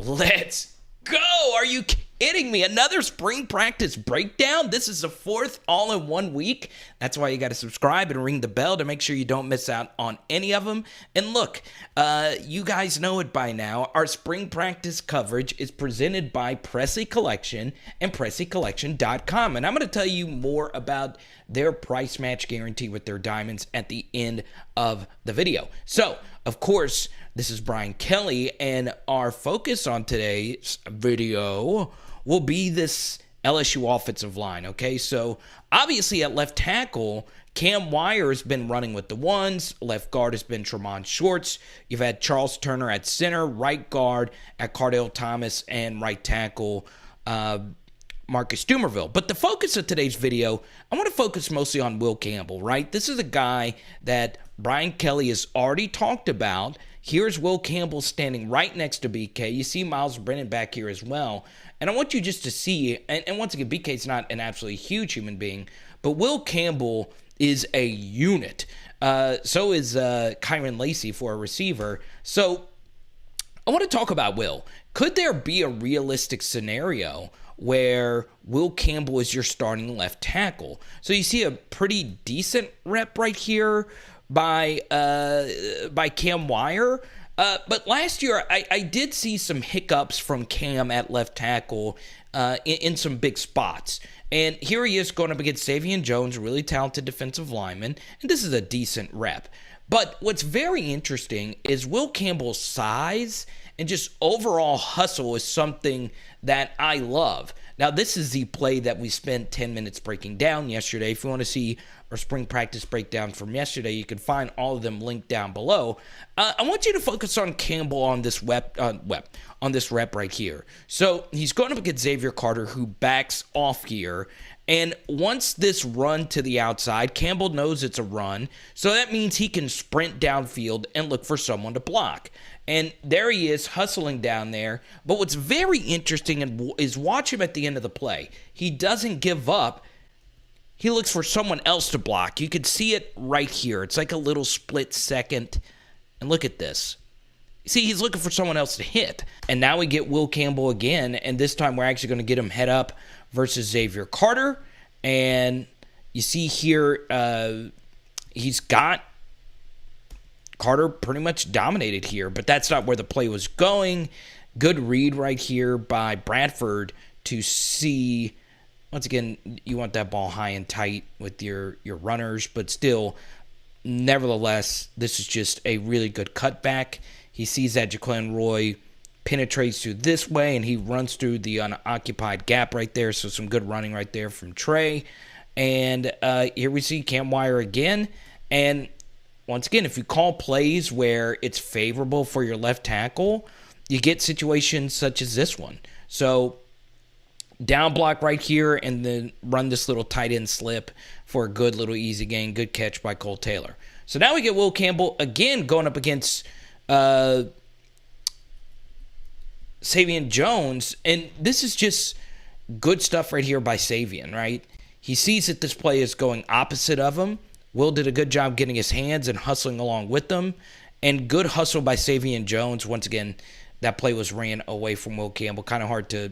Let's go. Are you kidding me? Another spring practice breakdown. This is the fourth all in 1 week. That's why you got to subscribe and ring the bell to make sure you don't miss out on any of them. And look, you guys know it by now. Our spring practice coverage is presented by Pressey Collection and PresseyCollection.com. And I'm going to tell you more about their price match guarantee with their diamonds at the end of the video. So, of course, this is Brian Kelly, and our focus on today's video will be this LSU offensive line, okay? So, obviously at left tackle, Cam Wire has been running with the ones. Left guard has been Tremont Shorts. You've had Charles Turner at center, right guard at Cardell Thomas, and right tackle Marcus Dumerville. But the focus of today's video, I want to focus mostly on Will Campbell, right? This is a guy that Brian Kelly has already talked about. Here's Will Campbell standing right next to BK. You see Miles Brennan back here as well. And I want you just to see, and once again, BK's not an absolutely huge human being, but Will Campbell is a unit. So is Kyron Lacey for a receiver. So I want to talk about Will. Could there be a realistic scenario where Will Campbell is your starting left tackle? So you see a pretty decent rep right here by Cam Wire. But last year, I did see some hiccups from Cam at left tackle in some big spots. And here he is going up against Savion Jones, a really talented defensive lineman, and this is a decent rep. But what's very interesting is Will Campbell's size and just overall hustle is something that I love. Now, this is the play that we spent 10 minutes breaking down yesterday. If you want to see our spring practice breakdown from yesterday, you can find all of them linked down below. I want you to focus on Campbell on this on this rep right here. So he's going up against Xavier Carter, who backs off here. And once this run to the outside, Campbell knows it's a run. So that means he can sprint downfield and look for someone to block. And there he is hustling down there. But what's very interesting is watch him at the end of the play. He doesn't give up. He looks for someone else to block. You can see it right here. It's like a little split second. And look at this. See, he's looking for someone else to hit. And now we get Will Campbell again. And this time we're actually going to get him head up versus Xavier Carter. And you see here, he's got Carter pretty much dominated here, but that's not where the play was going. Good read right here by Bradford to see. Once again, you want that ball high and tight with your runners, but still, nevertheless, this is just a really good cutback. He sees that Jaquan Roy penetrates through this way, and he runs through the unoccupied gap right there, so some good running right there from Trey. And here we see Cam Wire again, and once again, if you call plays where it's favorable for your left tackle, you get situations such as this one. So down block right here and then run this little tight end slip for a good little easy gain. Good catch by Cole Taylor. So now we get Will Campbell again going up against Savion Jones. And this is just good stuff right here by Savion, right? He sees that this play is going opposite of him. Will did a good job getting his hands and hustling along with them. And good hustle by Savion Jones. Once again, that play was ran away from Will Campbell. Kind of hard to,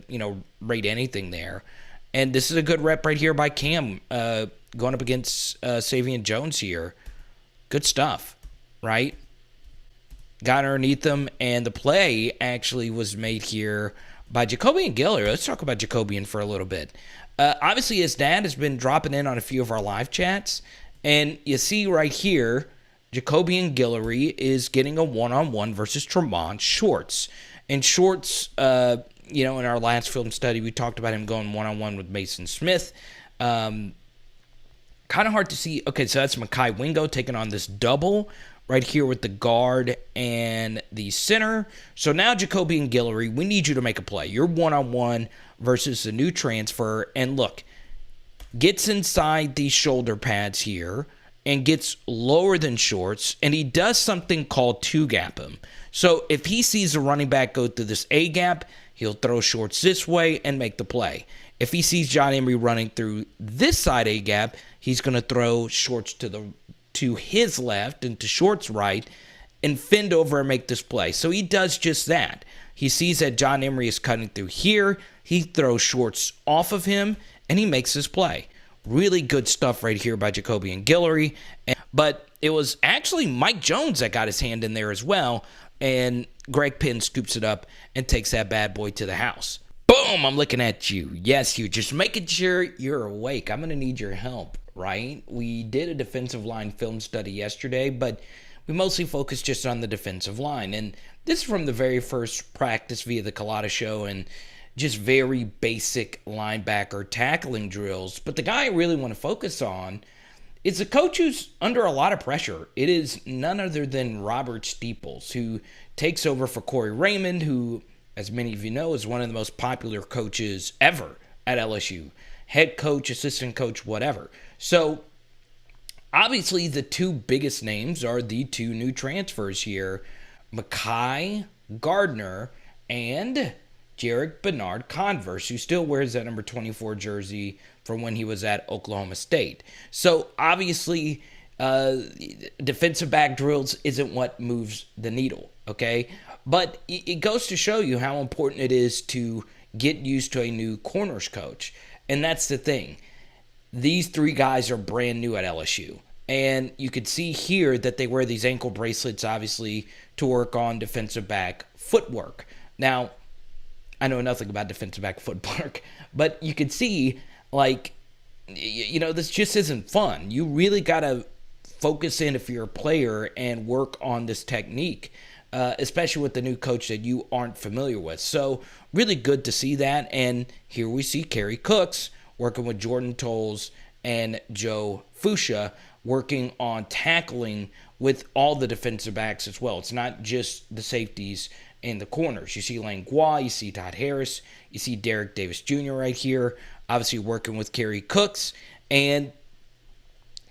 rate anything there. And this is a good rep right here by Cam going up against Savion Jones here. Good stuff, right? Got underneath them. And the play actually was made here by Jacobian Guillory. Let's talk about Jacobian for a little bit. Obviously, his dad has been dropping in on a few of our live chats. And you see right here, Jacobian Guillory is getting a one-on-one versus Tremont Shorts. And Shorts, in our last film study, we talked about him going one-on-one with Mason Smith. Kind of hard to see. Okay, so that's MEKHI Wingo taking on this double right here with the guard and the center. So now Jacobian Guillory, we need you to make a play. You're one-on-one versus the new transfer. And look, gets inside these shoulder pads here and gets lower than Shorts, and he does something called two-gap him. So if he sees a running back go through this A-gap, he'll throw Shorts this way and make the play. If he sees John Emery running through this side A-gap, he's going to throw Shorts to his left and to Shorts' right and fend over and make this play. So he does just that. He sees that John Emery is cutting through here. He throws shorts off of him, and he makes his play. Really good stuff right here by Jacobian Guillory. But it was actually Mike Jones that got his hand in there as well, and Greg Penn scoops it up and takes that bad boy to the house. Boom, I'm looking at you. Yes, you just making sure you're awake. I'm going to need your help, right? We did a defensive line film study yesterday, but we mostly focused just on the defensive line. And this is from the very first practice via the Colada show and just very basic linebacker tackling drills. But the guy I really want to focus on is a coach who's under a lot of pressure. It is none other than Robert Steeples, who takes over for Corey Raymond, who, as many of you know, is one of the most popular coaches ever at LSU. Head coach, assistant coach, whatever. So, obviously, the two biggest names are the two new transfers here, MEKHI, GARNER, and Jarek Bernard Converse, who still wears that number 24 jersey from when he was at Oklahoma State. So, obviously, defensive back drills isn't what moves the needle, okay? But it goes to show you how important it is to get used to a new corners coach. And that's the thing. These three guys are brand new at LSU. And you could see here that they wear these ankle bracelets, obviously, to work on defensive back footwork. Now, I know nothing about defensive back footwork, but you could see, like, this just isn't fun. You really got to focus in if you're a player and work on this technique, especially with the new coach that you aren't familiar with. So, really good to see that. And here we see Kerry Cooks working with Jordan Tolles and Joe Fuchsia, working on tackling with all the defensive backs as well. It's not just the safeties and the corners. You see Lane Gua, you see Todd Harris, you see Derek Davis Jr. right here, obviously working with Kerry Cooks. And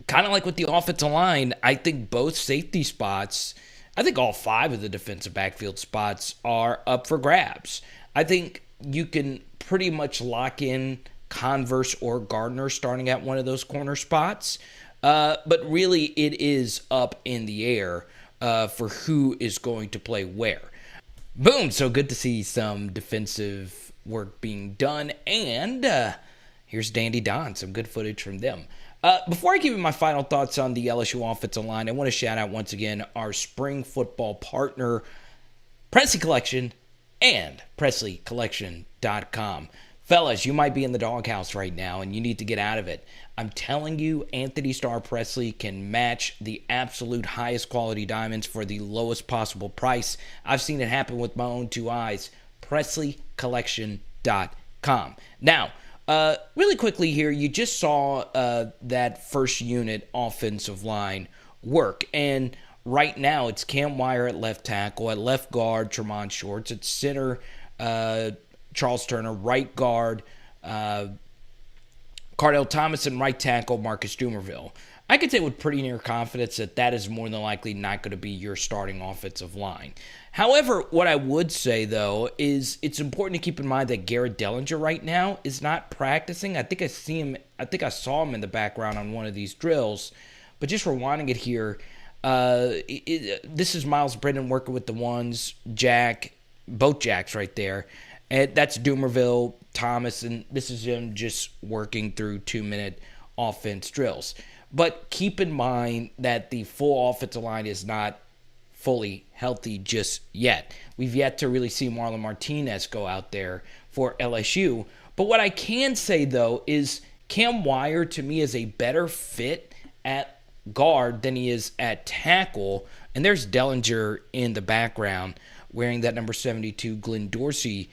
kind of like with the offensive line, I think both safety spots, I think all five of the defensive backfield spots are up for grabs. I think you can pretty much lock in Converse or Gardner starting at one of those corner spots. But really, it is up in the air for who is going to play where. Boom! So good to see some defensive work being done. And here's Dandy Don, some good footage from them. Before I give you my final thoughts on the LSU offensive line, I want to shout out once again our spring football partner, Presley Collection and PresleyCollection.com. Fellas, you might be in the doghouse right now and you need to get out of it. I'm telling you, Anthony Starr Presley can match the absolute highest quality diamonds for the lowest possible price. I've seen it happen with my own two eyes. PresleyCollection.com. Now, really quickly here, you just saw that first unit offensive line work. And right now, it's Cam Wire at left tackle, at left guard, Tremont Shorts, at center, Charles Turner, right guard, Cardell Thomas, and right tackle, Marcus Dumerville. I could say with pretty near confidence that that is more than likely not going to be your starting offensive line. However, what I would say, though, is it's important to keep in mind that Garrett Dellinger right now is not practicing. I think I saw him in the background on one of these drills. But just rewinding it here, this is Miles Brennan working with the ones, both Jacks right there. And that's Dumerville, Thomas, and this is him just working through 2-minute offense drills. But keep in mind that the full offensive line is not fully healthy just yet. We've yet to really see Marlon Martinez go out there for LSU. But what I can say, though, is Cam Wire, to me, is a better fit at guard than he is at tackle. And there's Dellinger in the background wearing that number 72 Glenn Dorsey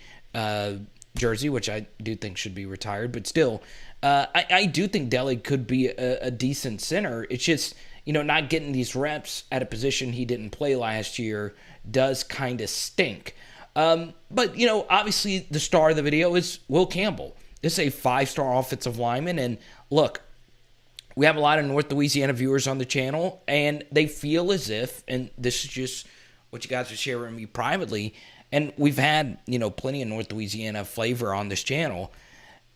jersey, which I do think should be retired. But still, I do think Deli could be a decent center. It's just, not getting these reps at a position he didn't play last year does kind of stink. But, obviously the star of the video is Will Campbell. This is a 5-star offensive lineman. And look, we have a lot of North Louisiana viewers on the channel, and they feel as if, and this is just what you guys are sharing with me privately, and we've had, plenty of North Louisiana flavor on this channel.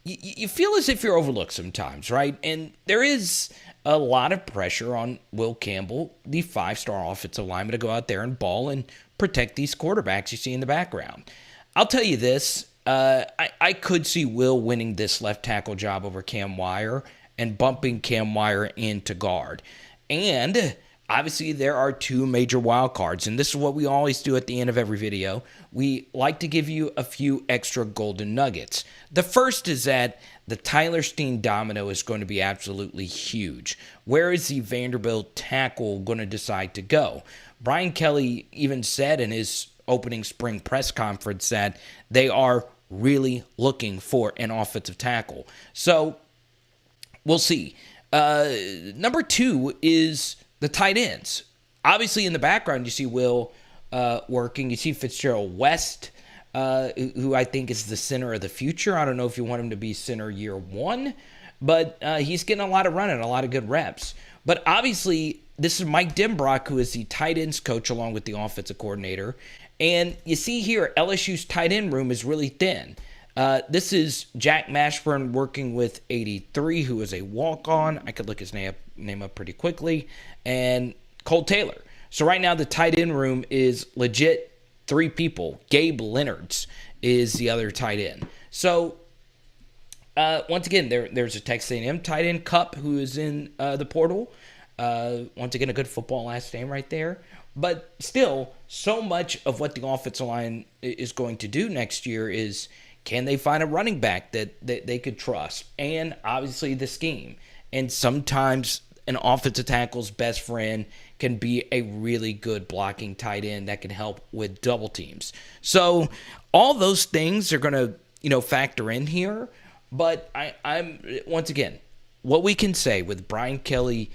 You feel as if you're overlooked sometimes, right? And there is a lot of pressure on Will Campbell, the 5-star offensive lineman, to go out there and ball and protect these quarterbacks you see in the background. I'll tell you this. I could see Will winning this left tackle job over Cam Wire and bumping Cam Wire into guard. And obviously, there are two major wild cards, and this is what we always do at the end of every video. We like to give you a few extra golden nuggets. The first is that the Tyler Steen domino is going to be absolutely huge. Where is the Vanderbilt tackle going to decide to go? Brian Kelly even said in his opening spring press conference that they are really looking for an offensive tackle. So we'll see. Number two is the tight ends. Obviously, in the background, you see Will working. You see Fitzgerald West, who I think is the center of the future. I don't know if you want him to be center year one, but he's getting a lot of running, a lot of good reps. But obviously, this is Mike Denbrock, who is the tight ends coach along with the offensive coordinator. And you see here, LSU's tight end room is really thin. This is Jack Mashburn working with 83, who is a walk-on. I could look his name up pretty quickly. And Cole Taylor. So right now the tight end room is legit three people. Gabe Leonards is the other tight end. So once again, there's a Texas A&M tight end, Cup, who is in the portal. Once again, a good football last name right there. But still, so much of what the offensive line is going to do next year is, can they find a running back that they could trust? And obviously the scheme. And sometimes an offensive tackle's best friend can be a really good blocking tight end that can help with double teams. So all those things are going to, factor in here. But I'm once again, what we can say with Brian Kelly,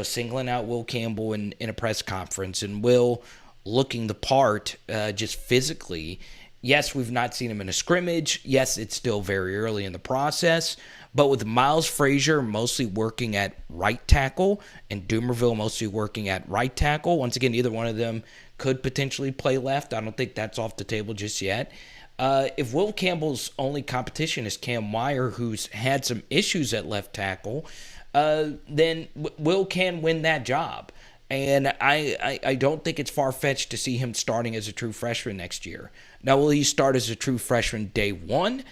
singling out Will Campbell in a press conference and Will looking the part just physically. Yes, we've not seen him in a scrimmage. Yes, it's still very early in the process. But with Miles Frazier mostly working at right tackle and Doomerville mostly working at right tackle, once again, either one of them could potentially play left. I don't think that's off the table just yet. If Will Campbell's only competition is Cam Wire, who's had some issues at left tackle, then Will can win that job. And I don't think it's far-fetched to see him starting as a true freshman next year. Now, will he start as a true freshman day one?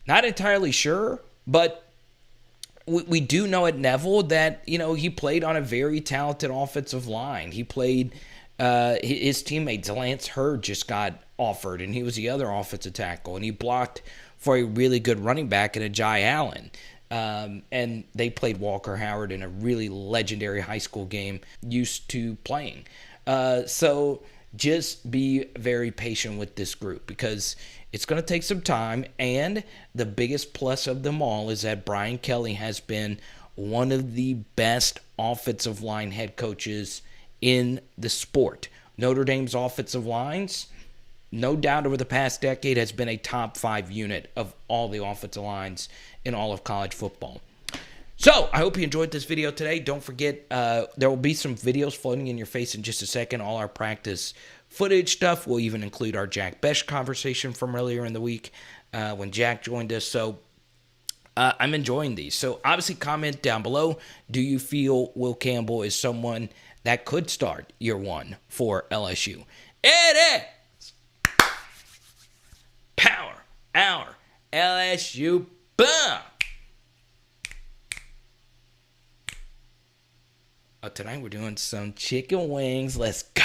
Not entirely sure, but we do know at Neville that, he played on a very talented offensive line. He played, his teammate Lance Hurd just got offered, and he was the other offensive tackle, and he blocked for a really good running back in a Jai Allen. And they played Walker Howard in a really legendary high school game used to playing. So just be very patient with this group because it's going to take some time. And the biggest plus of them all is that Brian Kelly has been one of the best offensive line head coaches in the sport. Notre Dame's offensive lines, no doubt over the past decade, has been a top 5 unit of all the offensive lines in all of college football. So, I hope you enjoyed this video today. Don't forget, there will be some videos floating in your face in just a second. All our practice footage stuff. We'll even include our Jack Besh conversation from earlier in the week when Jack joined us. So, I'm enjoying these. So, obviously, comment down below. Do you feel Will Campbell is someone that could start year one for LSU? It is Power Hour LSU. Boom! Oh, tonight we're doing some chicken wings. Let's go.